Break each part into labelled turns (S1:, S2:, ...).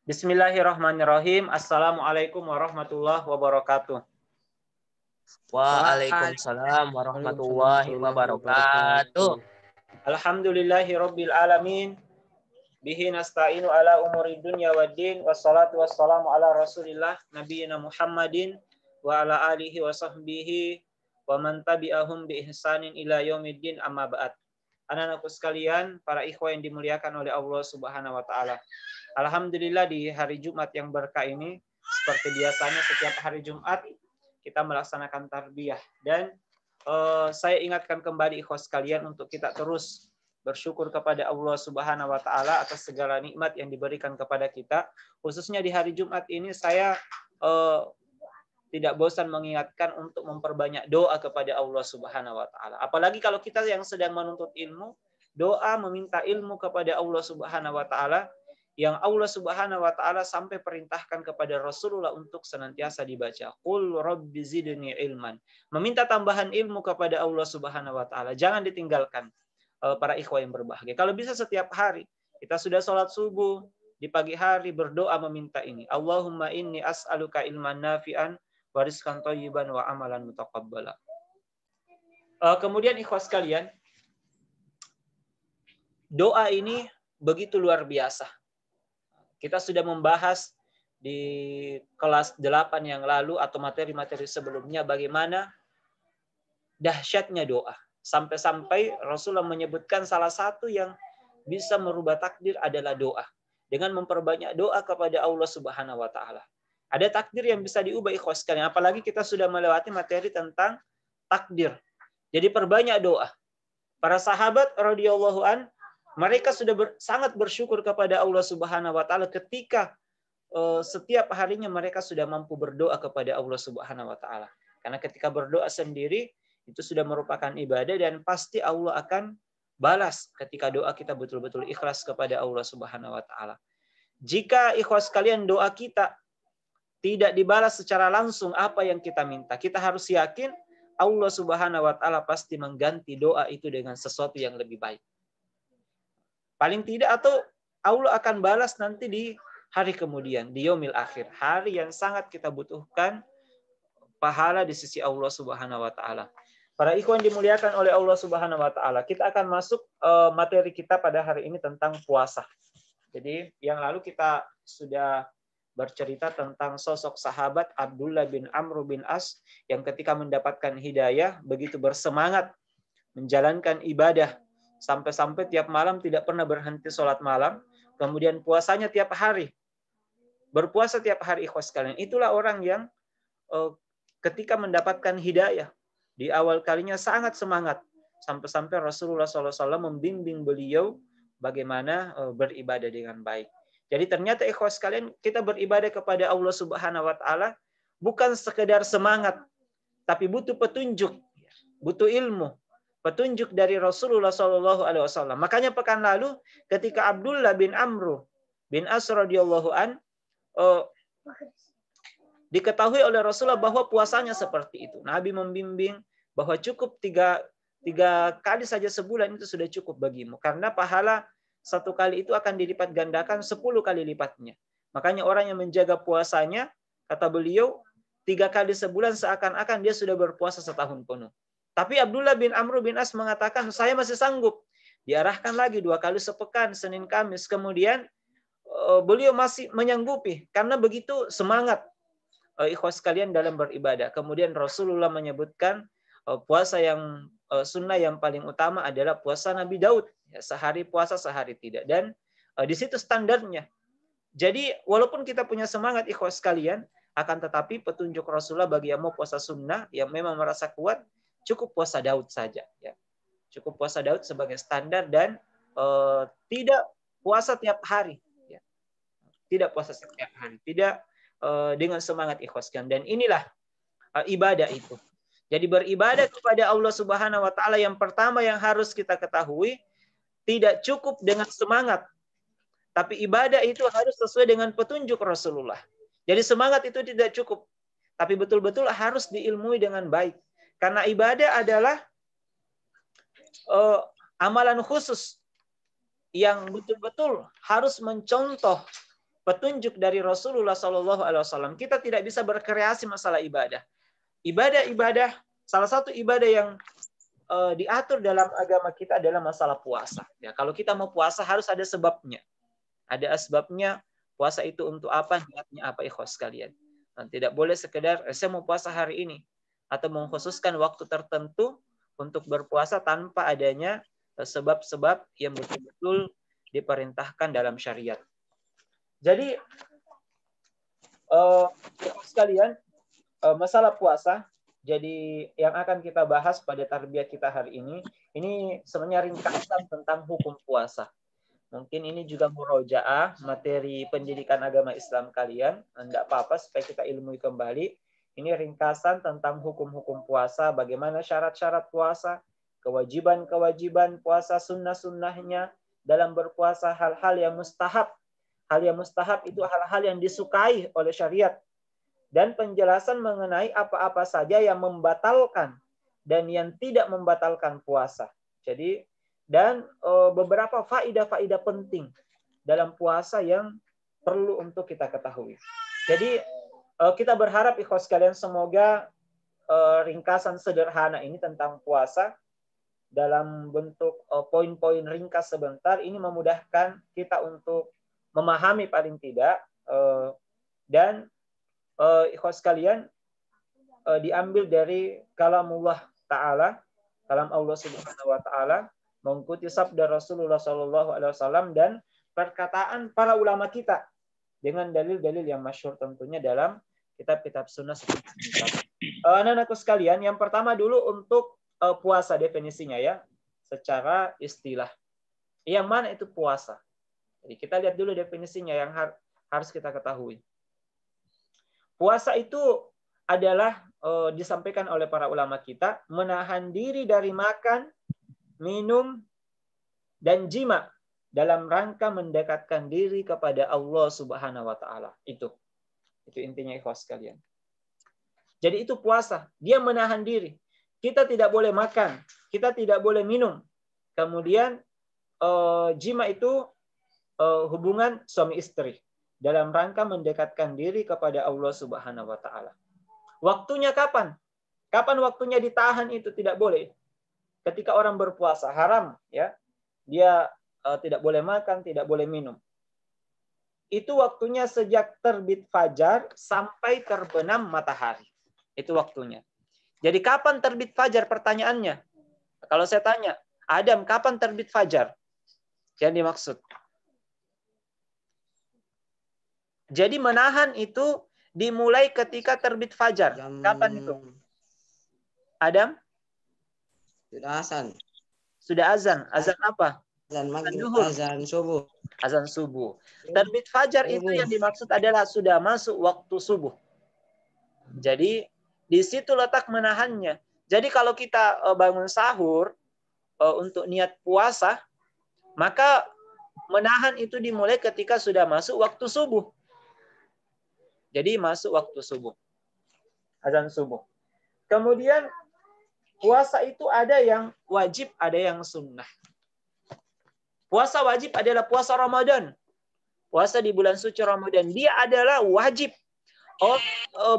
S1: Bismillahirrahmanirrahim. Assalamualaikum warahmatullahi wabarakatuh.
S2: Waalaikumsalam warahmatullahi wabarakatuh.
S1: Alhamdulillahi rabbil alamin. Bihi nasta'inu ala umuri dunya waddin. Wassalatu wassalamu ala rasulillah nabiyina Muhammadin wa ala alihi wa sahbihi wa man tabi'ahum bi ihsanin ila yaumiddin, amma ba'd. Anak-anakku sekalian, para ikhwah yang dimuliakan oleh Allah Subhanahu wa taala. Alhamdulillah di hari Jumat yang berkah ini, seperti biasanya setiap hari Jumat kita melaksanakan tarbiyah, dan saya ingatkan kembali ikhwah sekalian untuk kita terus bersyukur kepada Allah Subhanahu wa taala atas segala nikmat yang diberikan kepada kita. Khususnya di hari Jumat ini saya tidak bosan mengingatkan untuk memperbanyak doa kepada Allah Subhanahu wa taala. Apalagi kalau kita yang sedang menuntut ilmu, doa meminta ilmu kepada Allah Subhanahu wa taala yang Allah Subhanahu wa taala sampai perintahkan kepada Rasulullah untuk senantiasa dibaca. Qul rabbi zidni ilman. Meminta tambahan ilmu kepada Allah Subhanahu wa taala. Jangan ditinggalkan para ikhwah yang berbahagia. Kalau bisa setiap hari, kita sudah sholat subuh, di pagi hari berdoa meminta ini. Allahumma inni as'aluka ilman nafi'an wa rizqan thayyiban wa amalan mutaqabbala. Kemudian ikhwah sekalian, doa ini begitu luar biasa. Kita sudah membahas di kelas 8 yang lalu atau materi-materi sebelumnya bagaimana dahsyatnya doa. Sampai-sampai Rasulullah menyebutkan salah satu yang bisa merubah takdir adalah doa. Dengan memperbanyak doa kepada Allah Subhanahu wa taala. Ada takdir yang bisa diubah ikhwas sekalian. Apalagi kita sudah melewati materi tentang takdir. Jadi perbanyak doa. Para sahabat radhiyallahu an, mereka sudah sangat bersyukur kepada Allah Subhanahu wa taala ketika setiap harinya mereka sudah mampu berdoa kepada Allah Subhanahu wa taala. Karena ketika berdoa sendiri itu sudah merupakan ibadah dan pasti Allah akan balas ketika doa kita betul-betul ikhlas kepada Allah Subhanahu wa taala. Jika ikhwas sekalian doa kita tidak dibalas secara langsung apa yang kita minta, kita harus yakin Allah Subhanahu wa taala pasti mengganti doa itu dengan sesuatu yang lebih baik. Paling tidak atau Allah akan balas nanti di hari kemudian, di yaumil akhir, hari yang sangat kita butuhkan pahala di sisi Allah Subhanahu wa taala. Para ikhwan dimuliakan oleh Allah Subhanahu wa taala, kita akan masuk materi kita pada hari ini tentang puasa. Jadi yang lalu kita sudah bercerita tentang sosok sahabat Abdullah bin Amr bin As yang ketika mendapatkan hidayah begitu bersemangat menjalankan ibadah sampai-sampai tiap malam tidak pernah berhenti sholat malam, kemudian puasanya tiap hari, berpuasa tiap hari ikhwas sekalian. Itulah orang yang ketika mendapatkan hidayah di awal kalinya sangat semangat, sampai-sampai Rasulullah SAW membimbing beliau bagaimana beribadah dengan baik. Jadi ternyata ikhwas sekalian, kita beribadah kepada Allah Subhanahu wa taala bukan sekedar semangat, tapi butuh petunjuk, butuh ilmu, petunjuk dari Rasulullah SAW. Makanya pekan lalu ketika Abdullah bin Amr bin As radhiyallahu an diketahui oleh Rasulullah bahwa puasanya seperti itu. Nabi membimbing bahwa cukup tiga kali saja sebulan itu sudah cukup bagimu. Karena pahala satu kali itu akan dilipat gandakan 10 kali lipatnya. Makanya orang yang menjaga puasanya, kata beliau, 3 kali sebulan seakan-akan dia sudah berpuasa setahun penuh. Tapi Abdullah bin Amr bin As mengatakan, saya masih sanggup. Diarahkan lagi 2 kali sepekan, Senin Kamis. Kemudian beliau masih menyanggupi karena begitu semangat ikhwas sekalian dalam beribadah. Kemudian Rasulullah menyebutkan puasa yang sunnah yang paling utama adalah puasa Nabi Daud. Sehari puasa, sehari tidak. Dan di situ standarnya. Jadi walaupun kita punya semangat ikhwas sekalian, akan tetapi petunjuk Rasulullah bagi yang mau puasa sunnah, yang memang merasa kuat, cukup puasa Daud saja, ya. Cukup puasa Daud sebagai standar dan tidak puasa tiap hari, ya. Tidak puasa setiap hari, tidak dengan semangat ikhlas. Dan inilah ibadah itu. Jadi beribadah kepada Allah Subhanahu wa taala yang pertama yang harus kita ketahui tidak cukup dengan semangat. Tapi ibadah itu harus sesuai dengan petunjuk Rasulullah. Jadi semangat itu tidak cukup, tapi betul-betul harus diilmui dengan baik. Karena ibadah adalah amalan khusus yang betul-betul harus mencontoh petunjuk dari Rasulullah SAW, kita tidak bisa berkreasi masalah ibadah. Ibadah, salah satu ibadah yang diatur dalam agama kita adalah masalah puasa. Ya, kalau kita mau puasa harus ada sebabnya. Ada asbabnya. Puasa itu untuk apa? Niatnya apa, ikhwas sekalian. Dan tidak boleh sekedar saya mau puasa hari ini atau mengkhususkan waktu tertentu untuk berpuasa tanpa adanya sebab-sebab yang betul-betul diperintahkan dalam syariat. Jadi sekalian, masalah puasa jadi yang akan kita bahas pada tarbiyah kita hari ini sebenarnya ringkasan tentang hukum puasa. Mungkin ini juga murojaah materi pendidikan agama Islam kalian. Tidak apa-apa supaya kita ilmui kembali. Ini ringkasan tentang hukum-hukum puasa, bagaimana syarat-syarat puasa, kewajiban-kewajiban puasa, sunnah-sunnahnya dalam berpuasa, hal-hal yang mustahab. Hal yang mustahab itu hal-hal yang disukai oleh syariat. Dan penjelasan mengenai apa-apa saja yang membatalkan dan yang tidak membatalkan puasa. Jadi, dan beberapa faidah-faidah penting dalam puasa yang perlu untuk kita ketahui. Jadi kita berharap ikhwas sekalian semoga ringkasan sederhana ini tentang puasa dalam bentuk poin-poin ringkas sebentar ini memudahkan kita untuk memahami paling tidak dan ikhwas sekalian diambil dari kalamullah Ta'ala, kalam Allah Subhanahu wa Ta'ala, mengikuti sabda Rasulullah SAW dan perkataan para ulama kita dengan dalil-dalil yang masyhur tentunya dalam kitab-kitab sunnah seperti ini. Anak-anakku sekalian, yang pertama dulu untuk puasa definisinya ya, secara istilah. Yang mana itu puasa? Jadi kita lihat dulu definisinya yang harus kita ketahui. Puasa itu adalah disampaikan oleh para ulama kita menahan diri dari makan, minum, dan jima dalam rangka mendekatkan diri kepada Allah Subhanahu wa Ta'ala. Itu intinya ikhwas sekalian. Jadi itu puasa. Dia menahan diri. Kita tidak boleh makan, kita tidak boleh minum. Kemudian jima itu hubungan suami istri dalam rangka mendekatkan diri kepada Allah Subhanahu wa Ta'ala. Waktunya kapan? Kapan waktunya ditahan itu tidak boleh. Ketika orang berpuasa haram ya, dia tidak boleh makan, tidak boleh minum. Itu waktunya sejak terbit fajar sampai terbenam matahari. Itu waktunya. Jadi kapan terbit fajar pertanyaannya? Kalau saya tanya, Adam, kapan terbit fajar? Yang dimaksud. Jadi menahan itu dimulai ketika terbit fajar. Kapan itu? Adam?
S3: Sudah azan.
S1: Sudah azan. Azan apa?
S3: Azan maghrib, azan subuh.
S1: Azan subuh. Terbit fajar itu yang dimaksud adalah sudah masuk waktu subuh. Jadi di situ letak menahannya. Jadi kalau kita bangun sahur untuk niat puasa, maka menahan itu dimulai ketika sudah masuk waktu subuh. Jadi masuk waktu subuh. Azan subuh. Kemudian puasa itu ada yang wajib, ada yang sunnah. Puasa wajib adalah puasa Ramadan. Puasa di bulan suci Ramadan. Dia adalah wajib.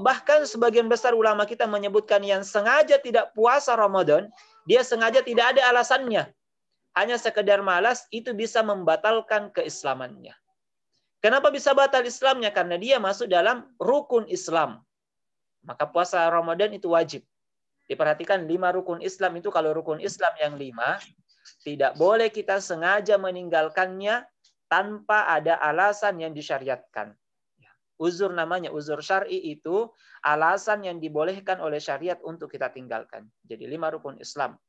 S1: Bahkan sebagian besar ulama kita menyebutkan yang sengaja tidak puasa Ramadan, dia sengaja tidak ada alasannya. Hanya sekedar malas, itu bisa membatalkan keislamannya. Kenapa bisa batal Islamnya? Karena dia masuk dalam rukun Islam. Maka puasa Ramadan itu wajib. Diperhatikan 5 rukun Islam itu, kalau rukun Islam yang 5, tidak boleh kita sengaja meninggalkannya tanpa ada alasan yang disyariatkan. Uzur namanya, uzur syar'i itu alasan yang dibolehkan oleh syariat untuk kita tinggalkan. Jadi 5 rukun Islam.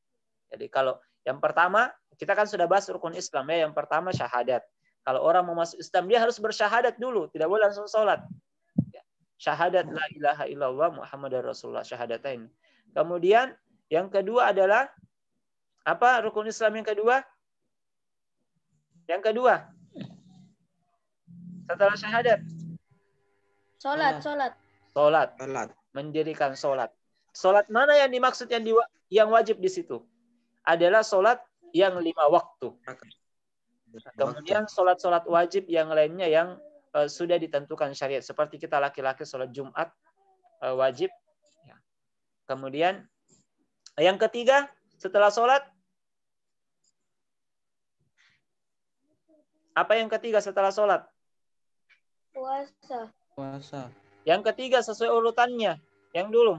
S1: Jadi kalau yang pertama, kita kan sudah bahas rukun Islam ya. Yang pertama syahadat. Kalau orang mau masuk Islam, dia harus bersyahadat dulu. Tidak boleh langsung sholat. Syahadat la ilaha illallah Muhammadar Rasulullah, syahadatain. Kemudian yang kedua adalah apa rukun Islam yang kedua? Yang kedua setelah syahadat. Sholat. Mendirikan sholat. Sholat mana yang dimaksud yang wajib di situ? Adalah sholat yang 5 waktu. Kemudian sholat-sholat wajib yang lainnya yang sudah ditentukan syariat. Seperti kita laki-laki sholat Jumat wajib. Ya. Kemudian yang ketiga setelah sholat, apa yang ketiga setelah sholat?
S4: Puasa.
S3: Puasa.
S1: Yang ketiga sesuai urutannya. Yang dulu.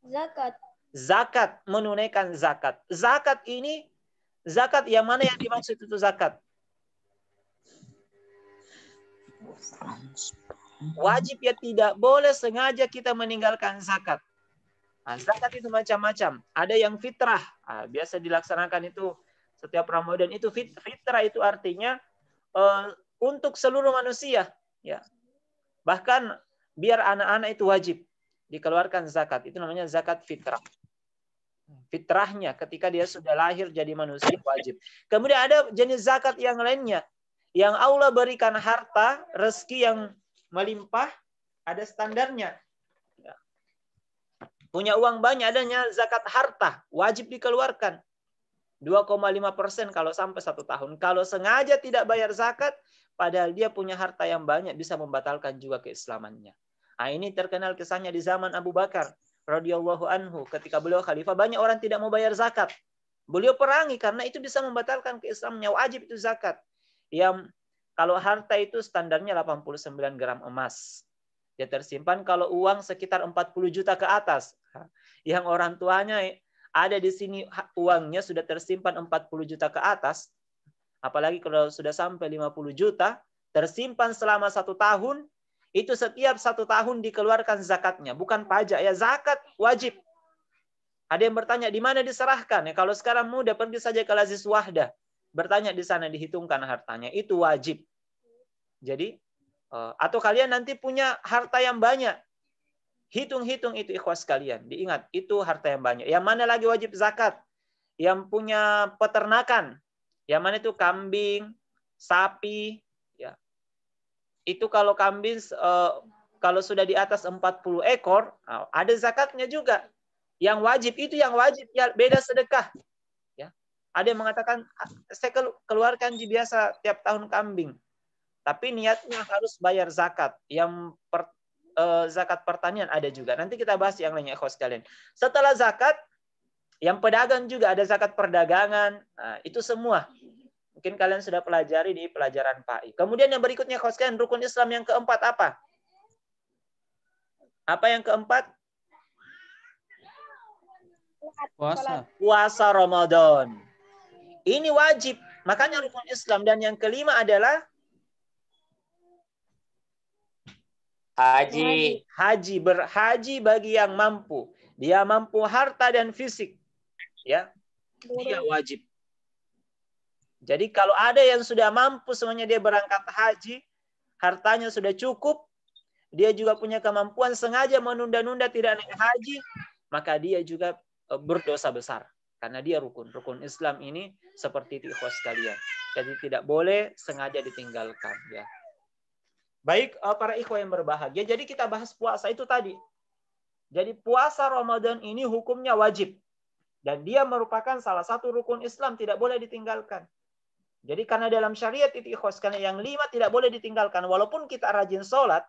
S4: Zakat.
S1: Zakat, menunaikan zakat. Zakat ini, zakat yang mana yang dimaksud itu zakat? Wajib ya, tidak boleh sengaja kita meninggalkan zakat. Nah, zakat itu macam-macam. Ada yang fitrah. Nah, biasa dilaksanakan itu setiap Ramadan. Itu fitrah itu artinya untuk seluruh manusia. Ya. Bahkan biar anak-anak itu wajib dikeluarkan zakat. Itu namanya zakat fitrah. Fitrahnya ketika dia sudah lahir jadi manusia wajib. Kemudian ada jenis zakat yang lainnya. Yang Allah berikan harta, rezeki yang melimpah, ada standarnya. Ya. Punya uang banyak, adanya zakat harta, wajib dikeluarkan. 2,5% kalau sampai 1 tahun. Kalau sengaja tidak bayar zakat, padahal dia punya harta yang banyak, bisa membatalkan juga keislamannya. Nah, ini terkenal kisahnya di zaman Abu Bakar radhiyallahu anhu. Ketika beliau khalifah, banyak orang tidak mau bayar zakat. Beliau perangi karena itu bisa membatalkan keislamannya. Wajib itu zakat. Yang kalau harta itu standarnya 89 gram emas. Dia tersimpan kalau uang sekitar 40 juta ke atas. Yang orang tuanya ada di sini uangnya sudah tersimpan 40 juta ke atas. Apalagi kalau sudah sampai 50 juta, tersimpan selama 1 tahun, itu setiap 1 tahun dikeluarkan zakatnya. Bukan pajak ya, zakat wajib. Ada yang bertanya, di mana diserahkan? Ya, kalau sekarang mudah, pergi saja ke Lazis Wahdah. Bertanya di sana, dihitungkan hartanya. Itu wajib. Jadi, atau kalian nanti punya harta yang banyak. Hitung-hitung itu ikhwas kalian. Diingat, itu harta yang banyak. Yang mana lagi wajib zakat? Yang punya peternakan. Yang mana itu kambing, sapi. Ya. Itu kalau kambing, kalau sudah di atas 40 ekor, ada zakatnya juga. Yang wajib, itu yang wajib. Ya, beda sedekah. Ada yang mengatakan, saya keluarkan biasa tiap tahun kambing. Tapi niatnya harus bayar zakat. Yang zakat pertanian ada juga. Nanti kita bahas yang lainnya, ikhwas sekalian. Setelah zakat, yang pedagang juga ada zakat perdagangan. Nah, itu semua. Mungkin kalian sudah pelajari di pelajaran PAI. Kemudian yang berikutnya, ikhwas sekalian, rukun Islam yang keempat apa? Apa yang keempat?
S3: Puasa.
S1: Puasa Ramadan. Ini wajib. Makanya rukun Islam. Dan yang kelima adalah
S2: Haji.
S1: haji. Berhaji bagi yang mampu. Dia mampu harta dan fisik. Ya, dia wajib. Jadi kalau ada yang sudah mampu semuanya dia berangkat haji, hartanya sudah cukup, dia juga punya kemampuan sengaja menunda-nunda tidak naik haji, maka dia juga berdosa besar. Karena dia rukun. Rukun Islam ini seperti itu ikhwas sekalian. Jadi tidak boleh sengaja ditinggalkan. Ya. Baik para ikhwah yang berbahagia. Jadi kita bahas puasa itu tadi. Jadi puasa Ramadan ini hukumnya wajib. Dan dia merupakan salah satu rukun Islam. Tidak boleh ditinggalkan. Jadi karena dalam syariat itu ikhwas sekalian yang 5 tidak boleh ditinggalkan. Walaupun kita rajin sholat.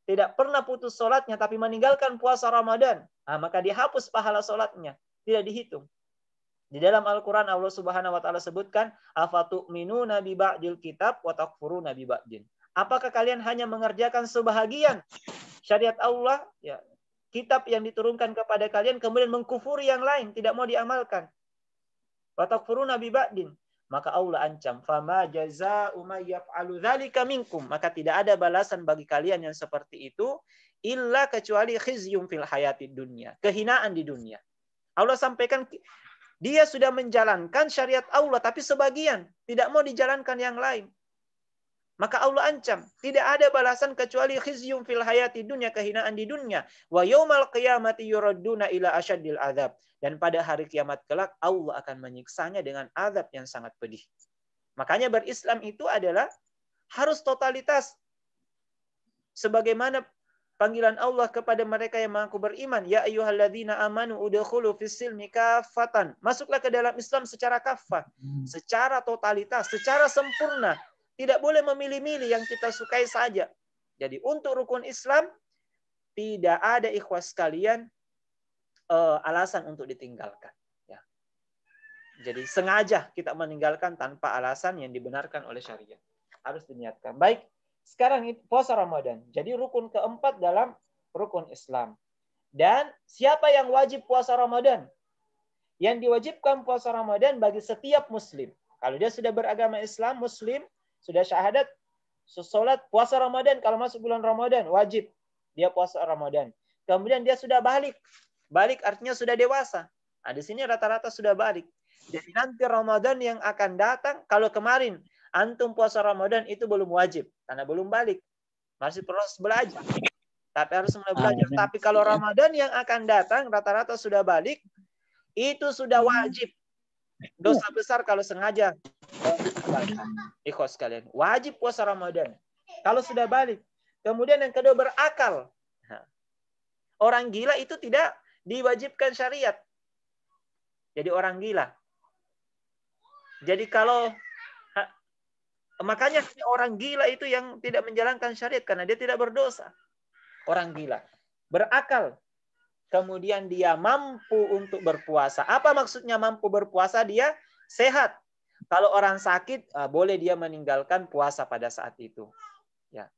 S1: Tidak pernah putus sholatnya. Tapi meninggalkan puasa Ramadan. Nah, maka dihapus pahala sholatnya. Tidak dihitung. Di dalam Al-Quran Allah Subhanahu wa Ta'ala sebutkan, afatu'minuna bi ba'dil kitab wa takfuruna bi ba'din. Apakah kalian hanya mengerjakan sebahagian syariat Allah, ya, kitab yang diturunkan kepada kalian, kemudian mengkufuri yang lain, tidak mau diamalkan? Wa takfuruna bi ba'din. Maka Allah ancam, fama jazaa'u may yaf'alu dzalika minkum. Maka tidak ada balasan bagi kalian yang seperti itu illa kecuali khizyum fil hayatid dunya, kehinaan di dunia. Allah sampaikan dia sudah menjalankan syariat Allah, tapi sebagian. Tidak mau dijalankan yang lain. Maka Allah ancam. Tidak ada balasan kecuali khizyum fil hayati dunya, kehinaan di dunia. Wa yaumal qiyamati yuradduna ila asyaddil azab. Dan pada hari kiamat kelak, Allah akan menyiksanya dengan azab yang sangat pedih. Makanya berislam itu adalah harus totalitas. Sebagaimana panggilan Allah kepada mereka yang mengaku beriman, ya ayyuhalladzina amanu udkhulu fis-silmi kaffatan. Masuklah ke dalam Islam secara kaffah, secara totalitas, secara sempurna. Tidak boleh memilih-milih yang kita sukai saja. Jadi untuk rukun Islam tidak ada ikhwas sekalian alasan untuk ditinggalkan. Ya. Jadi sengaja kita meninggalkan tanpa alasan yang dibenarkan oleh syariat. Harus diniatkan. Baik, sekarang puasa Ramadan. Jadi rukun keempat dalam rukun Islam. Dan siapa yang wajib puasa Ramadan? Yang diwajibkan puasa Ramadan bagi setiap muslim. Kalau dia sudah beragama Islam, muslim, sudah syahadat, sholat, puasa Ramadan. Kalau masuk bulan Ramadan, wajib dia puasa Ramadan. Kemudian dia sudah balik. Balik artinya sudah dewasa. Nah, di sini rata-rata sudah balik. Jadi nanti Ramadan yang akan datang, kalau kemarin antum puasa Ramadan itu belum wajib. Karena belum balik. Masih proses belajar. Tapi harus mulai belajar. Tapi kalau Ramadan yang akan datang, rata-rata sudah balik, itu sudah wajib. Dosa besar kalau sengaja. Ikhwas sekalian. Wajib puasa Ramadan. Kalau sudah balik. Kemudian yang kedua berakal. Orang gila itu tidak diwajibkan syariat. Jadi orang gila. Jadi kalau makanya orang gila itu yang tidak menjalankan syariat karena dia tidak berdosa. Orang gila. Berakal. Kemudian dia mampu untuk berpuasa. Apa maksudnya mampu berpuasa? Dia sehat. Kalau orang sakit, boleh dia meninggalkan puasa pada saat itu. Ya.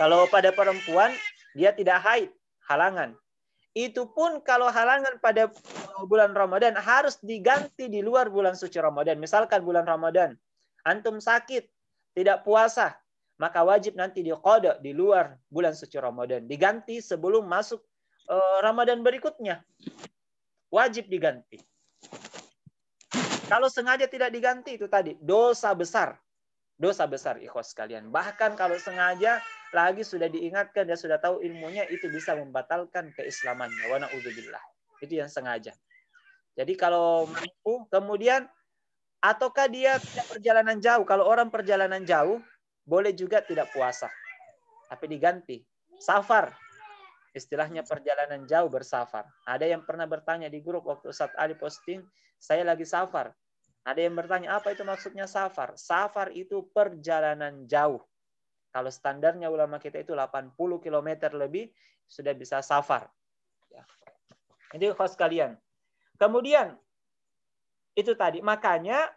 S1: Kalau pada perempuan, dia tidak haid, halangan. Itu pun kalau halangan pada bulan Ramadan harus diganti di luar bulan suci Ramadan. Misalkan bulan Ramadan, antum sakit, tidak puasa, maka wajib nanti diqada di luar bulan suci Ramadan. Diganti sebelum masuk Ramadan berikutnya. Wajib diganti. Kalau sengaja tidak diganti itu tadi dosa besar. Dosa besar ikhwas sekalian. Bahkan kalau sengaja lagi sudah diingatkan, dia sudah tahu ilmunya, itu bisa membatalkan keislamannya. Wa na'udzubillah. Itu yang sengaja. Jadi kalau mampu, kemudian ataukah dia tidak perjalanan jauh. Kalau orang perjalanan jauh, boleh juga tidak puasa. Tapi diganti. Safar. Istilahnya perjalanan jauh bersafar. Ada yang pernah bertanya di grup waktu Ustaz Ali posting, saya lagi safar. Ada yang bertanya, apa itu maksudnya safar? Safar itu perjalanan jauh. Kalau standarnya ulama kita itu 80 km lebih, sudah bisa safar. Ya. Jadi khas kalian. Kemudian, itu tadi. Makanya,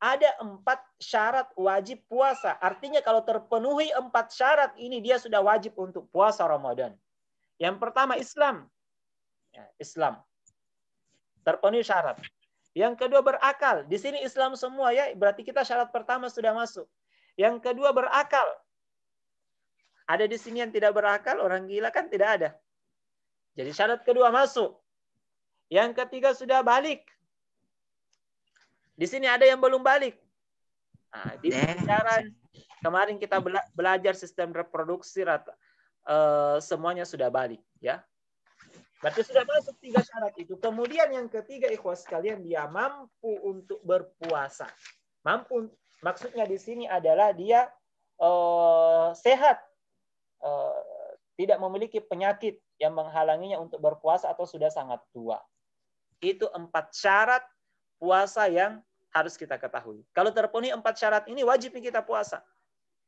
S1: ada 4 syarat wajib puasa. Artinya kalau terpenuhi 4 syarat ini, dia sudah wajib untuk puasa Ramadan. Yang pertama Islam. Ya, Islam. Terpenuhi syarat. Yang kedua berakal. Di sini Islam semua ya. Berarti kita syarat pertama sudah masuk. Yang kedua berakal. Ada di sini yang tidak berakal. Orang gila kan tidak ada. Jadi syarat kedua masuk. Yang ketiga sudah balik. Di sini ada yang belum balik. Nah, di pelajaran kemarin kita belajar sistem reproduksi semuanya sudah balik ya. Berarti sudah masuk 3 syarat itu. Kemudian yang ketiga ikhwas sekalian, dia mampu untuk berpuasa. Mampu maksudnya di sini adalah dia sehat. Tidak memiliki penyakit yang menghalanginya untuk berpuasa atau sudah sangat tua. Itu 4 syarat puasa yang harus kita ketahui. Kalau terpenuhi 4 syarat ini wajib kita puasa.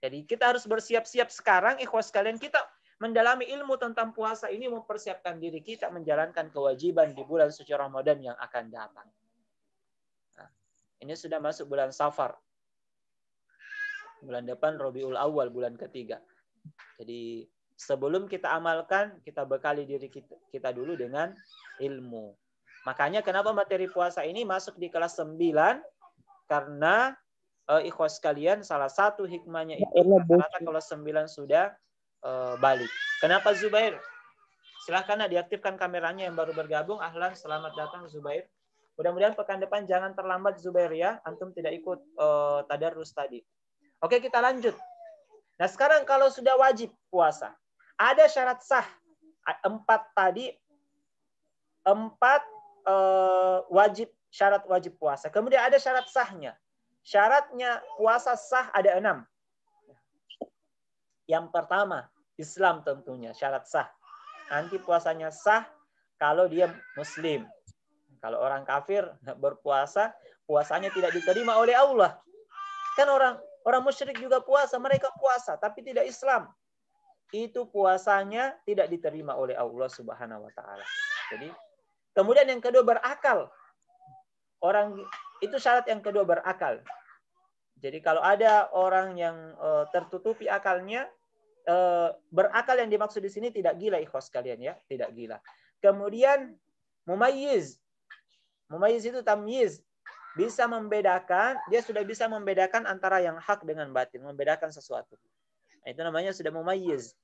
S1: Jadi kita harus bersiap-siap sekarang ikhwas sekalian, kita mendalami ilmu tentang puasa ini, mempersiapkan diri kita menjalankan kewajiban di bulan suci Ramadan yang akan datang. Nah, ini sudah masuk bulan Safar. Bulan depan Rabiul Awal, bulan ketiga. Jadi sebelum kita amalkan, kita bekali diri kita dulu dengan ilmu. Makanya kenapa materi puasa ini masuk di kelas 9? Karena ikhwas sekalian, salah satu hikmahnya itu rata-rata kelas 9 sudah balik. Kenapa Zubair? Silahkan diaktifkan kameranya yang baru bergabung. Ahlan, selamat datang Zubair. Mudah-mudahan pekan depan jangan terlambat Zubair ya. Antum tidak ikut tadarrus tadi. Oke, kita lanjut. Nah sekarang kalau sudah wajib puasa, ada syarat sah. 4 tadi, 4 wajib, syarat wajib puasa. Kemudian ada syarat sahnya. Syaratnya puasa sah ada 6. Yang pertama, Islam tentunya, syarat sah. Nanti puasanya sah kalau dia Muslim. Kalau orang kafir berpuasa, puasanya tidak diterima oleh Allah. Kan Orang musyrik juga puasa, mereka puasa, tapi tidak Islam. Itu puasanya tidak diterima oleh Allah Subhanahu wa taala. Jadi, kemudian yang kedua berakal. Orang itu syarat yang kedua berakal. Jadi kalau ada orang yang tertutupi akalnya, berakal yang dimaksud di sini tidak gila, ikhwas kalian ya, tidak gila. Kemudian mumayyiz. Mumayyiz itu tamyiz. Bisa membedakan, dia sudah bisa membedakan antara yang hak dengan batil, membedakan sesuatu. Nah, itu namanya sudah mumayyiz.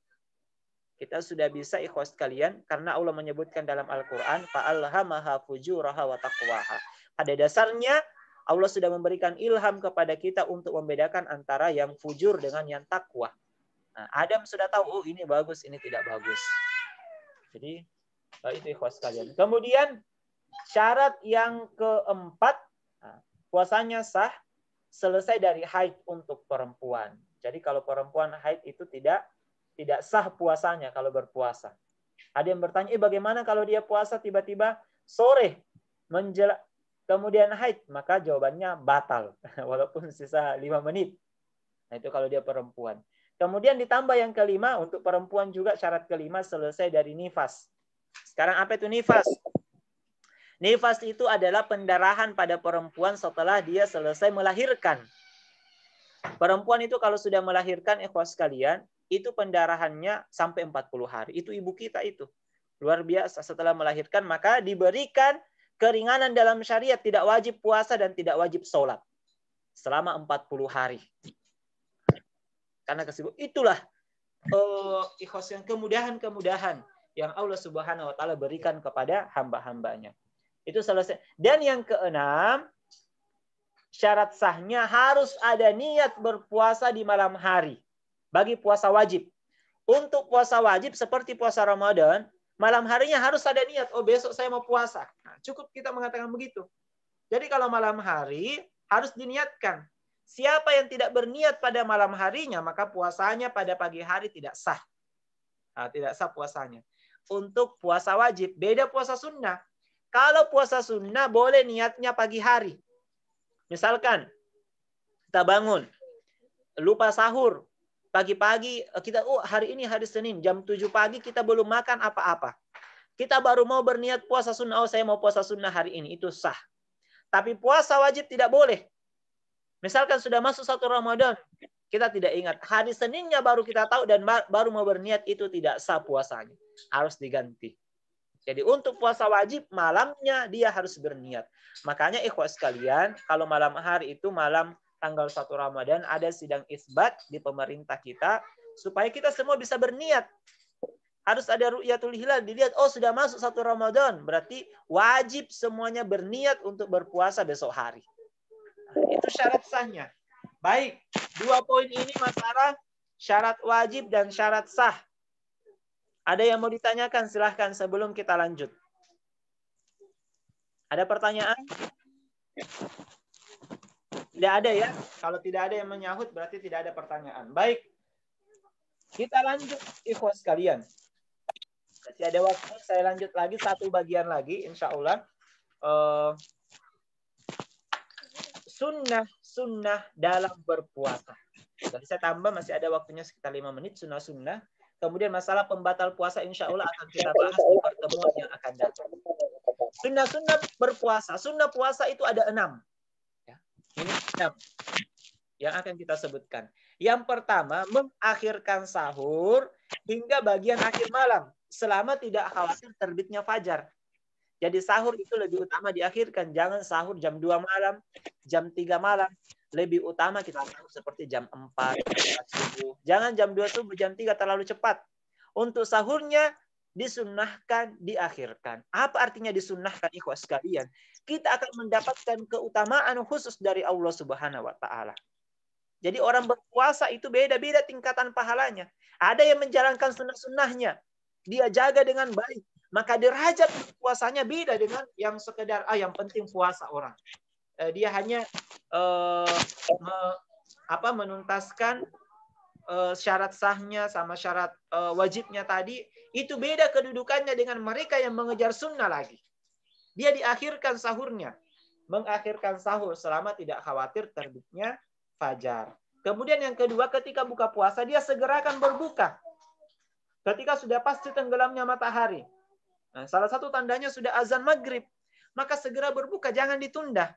S1: Kita sudah bisa, ikhwas kalian, karena Allah menyebutkan dalam Al-Quran, fa'alhamaha fujuraha wa taqwaha. Pada dasarnya, Allah sudah memberikan ilham kepada kita untuk membedakan antara yang fujur dengan yang takwa. Nah, Adam sudah tahu, oh ini bagus, ini tidak bagus. Jadi, itu ikhwas kalian. Kemudian, syarat yang keempat, puasanya sah selesai dari haid untuk perempuan. Jadi kalau perempuan haid itu tidak sah puasanya kalau berpuasa. Ada yang bertanya, bagaimana kalau dia puasa tiba-tiba sore kemudian haid? Maka jawabannya batal, walaupun sisa 5 menit. Nah, itu kalau dia perempuan. Kemudian ditambah yang kelima, untuk perempuan juga syarat kelima selesai dari nifas. Sekarang apa itu nifas? Nifas itu adalah pendarahan pada perempuan setelah dia selesai melahirkan. Perempuan itu kalau sudah melahirkan, ikhwas sekalian, itu pendarahannya sampai 40 hari. Itu ibu kita itu. Luar biasa. Setelah melahirkan, maka diberikan keringanan dalam syariat. Tidak wajib puasa dan tidak wajib sholat. Selama 40 hari. Karena kesibuk. Itulah ikhwas yang kemudahan-kemudahan yang Allah Subhanahu wa taala berikan kepada hamba-hambanya. Itu selesai. Dan yang keenam, syarat sahnya harus ada niat berpuasa di malam hari. Bagi puasa wajib. Untuk puasa wajib seperti puasa Ramadan, malam harinya harus ada niat. Oh, besok saya mau puasa. Nah, cukup kita mengatakan begitu. Jadi kalau malam hari harus diniatkan. Siapa yang tidak berniat pada malam harinya, maka puasanya pada pagi hari tidak sah. Nah, tidak sah puasanya. Untuk puasa wajib, beda puasa sunnah. Kalau puasa sunnah boleh niatnya pagi hari. Misalkan kita bangun, lupa sahur. Pagi-pagi kita, hari ini hari Senin, jam 7 pagi kita belum makan apa-apa. Kita baru mau berniat puasa sunnah, saya mau puasa sunnah hari ini, itu sah. Tapi puasa wajib tidak boleh. Misalkan sudah masuk 1 Ramadan, kita tidak ingat. Hari Seninnya baru kita tahu dan baru mau berniat, itu tidak sah puasanya. Harus diganti. Jadi untuk puasa wajib, malamnya dia harus berniat. Makanya ikhwas sekalian, kalau malam hari itu malam tanggal 1 Ramadan, ada sidang isbat di pemerintah kita, supaya kita semua bisa berniat. Harus ada ru'yatul hilal, dilihat, oh sudah masuk 1 Ramadan, berarti wajib semuanya berniat untuk berpuasa besok hari. Nah, itu syarat sahnya. Baik, 2 poin ini masalah syarat wajib dan syarat sah. Ada yang mau ditanyakan? Silahkan sebelum kita lanjut. Ada pertanyaan? Tidak ada ya? Kalau tidak ada yang menyahut berarti tidak ada pertanyaan. Baik. Kita lanjut ikhwas sekalian. Masih ada waktu, saya lanjut lagi 1 bagian lagi insya Allah. Sunnah dalam berpuasa. Jadi saya tambah, masih ada waktunya sekitar 5 menit sunnah-sunnah. Kemudian masalah pembatal puasa insya Allah akan kita bahas di pertemuan yang akan datang. Sunnah-sunnah berpuasa. Sunnah puasa itu ada 6. Ya. Ini 6 yang akan kita sebutkan. Yang pertama, mengakhirkan sahur hingga bagian akhir malam. Selama tidak khawatir terbitnya fajar. Jadi sahur itu lebih utama diakhirkan. Jangan sahur jam 2 malam, jam 3 malam. Lebih utama kita sahur seperti jam 4, jam 4 subuh. Jangan jam 2 subuh, jam 3 terlalu cepat. Untuk sahurnya disunnahkan diakhirkan. Apa artinya disunnahkan, ikhwas sekalian? Kita akan mendapatkan keutamaan khusus dari Allah Subhanahu wa taala. Jadi orang berpuasa itu beda-beda tingkatan pahalanya. Ada yang menjalankan sunnah-sunnahnya. Dia jaga dengan baik. Maka derajat puasanya beda dengan yang sekedar yang penting puasa orang. Dia hanya menuntaskan syarat sahnya sama syarat wajibnya tadi. Itu beda kedudukannya dengan mereka yang mengejar sunnah lagi. Dia diakhirkan sahurnya. Mengakhirkan sahur selama tidak khawatir terbitnya fajar. Kemudian yang kedua, ketika buka puasa, dia segera akan berbuka. Ketika sudah pasti tenggelamnya matahari. Nah, salah satu tandanya sudah azan maghrib. Maka segera berbuka, jangan ditunda.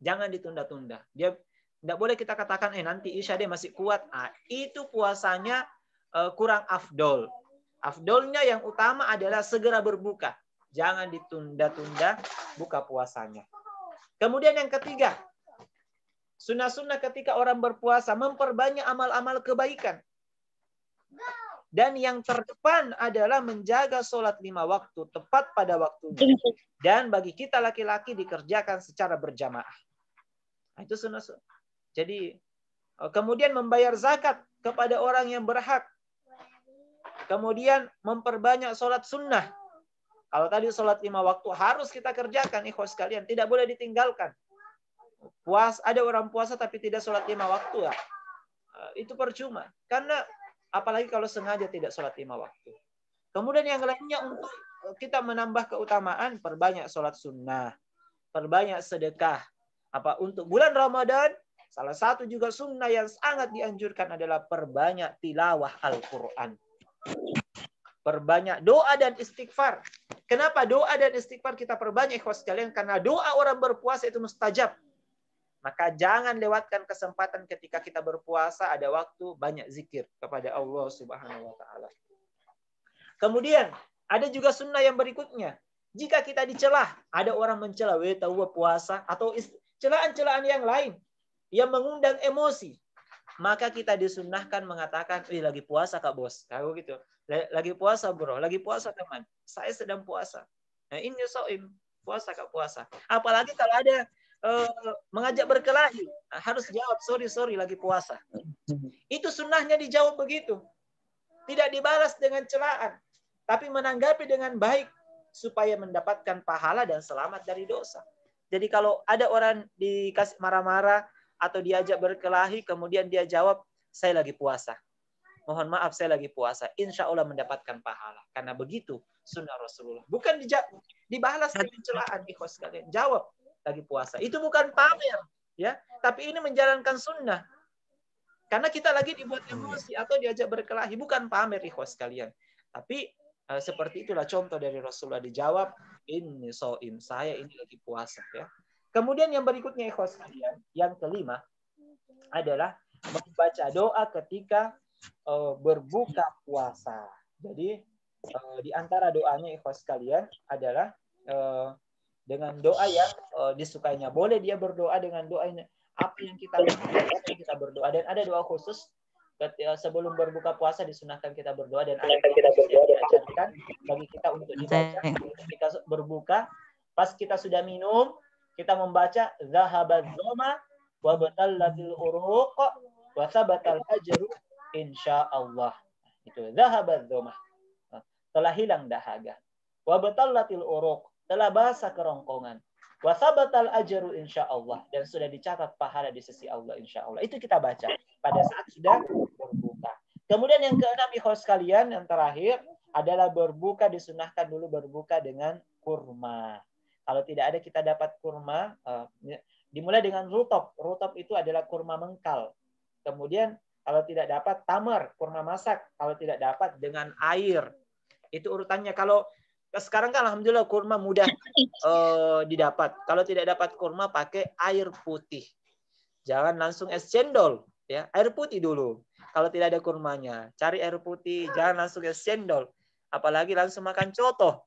S1: Jangan ditunda-tunda. Dia tidak boleh kita katakan, nanti Isya dia masih kuat. Itu puasanya kurang afdol. Afdolnya yang utama adalah segera berbuka. Jangan ditunda-tunda buka puasanya. Kemudian yang ketiga, sunnah-sunnah ketika orang berpuasa, memperbanyak amal-amal kebaikan. Dan yang terdepan adalah menjaga sholat 5 waktu tepat pada waktunya. Dan bagi kita laki-laki dikerjakan secara berjamaah. Itu sunnah. Jadi kemudian membayar zakat kepada orang yang berhak. Kemudian memperbanyak sholat sunnah. Kalau tadi sholat 5 waktu harus kita kerjakan, ikhwas sekalian. Tidak boleh ditinggalkan. Ada orang puasa tapi tidak sholat 5 waktu. Itu percuma. Karena apalagi kalau sengaja tidak sholat 5 waktu. Kemudian yang lainnya untuk kita menambah keutamaan, perbanyak sholat sunnah, perbanyak sedekah. Untuk bulan Ramadan, salah satu juga sunnah yang sangat dianjurkan adalah perbanyak tilawah Al-Quran. Perbanyak doa dan istighfar. Kenapa doa dan istighfar kita perbanyak, ikhwas sekalian? Karena doa orang berpuasa itu mustajab. Maka jangan lewatkan kesempatan ketika kita berpuasa, ada waktu banyak zikir kepada Allah Subhanahu wa taala. Kemudian ada juga sunnah yang berikutnya. Jika kita dicelah, ada orang mencela, tahu puasa, atau celaan-celaan yang lain yang mengundang emosi, maka kita disunnahkan mengatakan, lagi puasa Kak Bos. Tahu gitu. Lagi puasa bro, lagi puasa teman. Saya sedang puasa. Nah, ini shaim, puasa Kak puasa. Apalagi kalau ada mengajak berkelahi, harus jawab sorry lagi puasa. Itu sunnahnya dijawab begitu, tidak dibalas dengan celaan, tapi menanggapi dengan baik supaya mendapatkan pahala dan selamat dari dosa. Jadi kalau ada orang dikasih marah-marah atau diajak berkelahi, kemudian dia jawab saya lagi puasa, mohon maaf saya lagi puasa, insya Allah mendapatkan pahala. Karena begitu sunnah Rasulullah. Bukan dibalas dengan celaan, ikhwas sekalian. Jawab lagi puasa. Itu bukan pamer, ya, tapi ini menjalankan sunnah. Karena kita lagi dibuat emosi atau diajak berkelahi, bukan pamer, ikhwas sekalian. Tapi seperti itulah contoh dari Rasulullah, dijawab, ini shaim, saya ini lagi puasa, ya. Kemudian yang berikutnya, ikhwas sekalian, yang kelima adalah membaca doa ketika berbuka puasa. Jadi di antara doanya, ikhwas sekalian, adalah dengan doa yang disukainya. Boleh dia berdoa dengan doa apa yang kita berdoa. Dan ada doa khusus sebelum berbuka puasa disunahkan kita berdoa, dan ada kita diajarkan bagi kita untuk dibaca ketika berbuka. Pas kita sudah minum, kita membaca zahabaz zoma wa batallatil uruq wa sabatal ajru insyaallah. Itu zahabaz zoma, telah hilang dahaga. Wa batallatil uruq, telah basah kerongkongan. Wa sabatal ajru insyaallah, dan sudah dicatat pahala di sisi Allah insyaallah. Itu kita baca pada saat sudah berbuka. Kemudian yang keenam, ikhwas sekalian, yang terakhir adalah berbuka, disunahkan dulu berbuka dengan kurma. Kalau tidak ada kita dapat kurma, dimulai dengan rutop. Rutop itu adalah kurma mengkal. Kemudian kalau tidak dapat tamar, kurma masak. Kalau tidak dapat dengan air. Itu urutannya. Kalau sekarang kan alhamdulillah kurma mudah didapat. Kalau tidak dapat kurma, pakai air putih. Jangan langsung es cendol, ya. Air putih dulu. Kalau tidak ada kurmanya, cari air putih, jangan langsung es cendol. Apalagi langsung makan coto.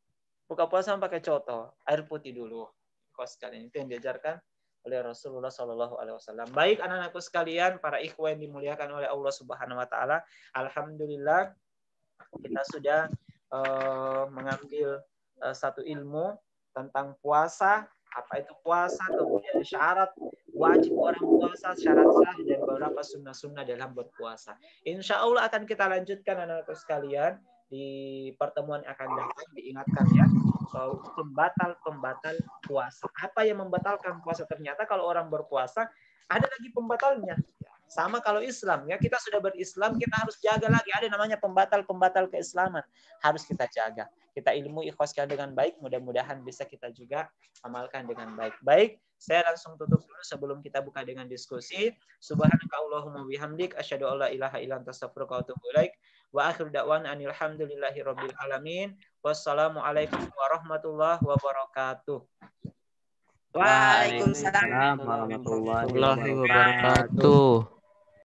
S1: Buka puasa pakai coto, air putih dulu. Kos kalian itu yang diajarkan oleh Rasulullah SAW. Baik anak-anakku sekalian, para ikhwan yang dimuliakan oleh Allah Subhanahu Wa Taala, alhamdulillah kita sudah mengambil satu ilmu tentang puasa, apa itu puasa, kemudian syarat wajib orang puasa, syarat sah, dan beberapa sunnah-sunnah dalam berpuasa. Insya Allah akan kita lanjutkan anak-anakku sekalian di pertemuan yang akan datang. Diingatkan ya, pembatal puasa. Apa yang membatalkan puasa? Ternyata kalau orang berpuasa ada lagi pembatalnya. Sama kalau Islam, ya kita sudah berislam, kita harus jaga lagi. Ada namanya pembatal-pembatal keislaman. Harus kita jaga. Kita ilmu ikhlaskan dengan baik, mudah-mudahan bisa kita juga amalkan dengan baik. Baik, saya langsung tutup dulu sebelum kita buka dengan diskusi. Subhanaka Allahumma bihamdik, asyhadu an la ilaha illa anta astaghfiruka wa atubu ilaik. Wa akhiru da'wana anil hamdulillahi rabbil alamin. Wassalamualaikum warahmatullahi wabarakatuh.
S2: Waalaikumsalam warahmatullahi wabarakatuh.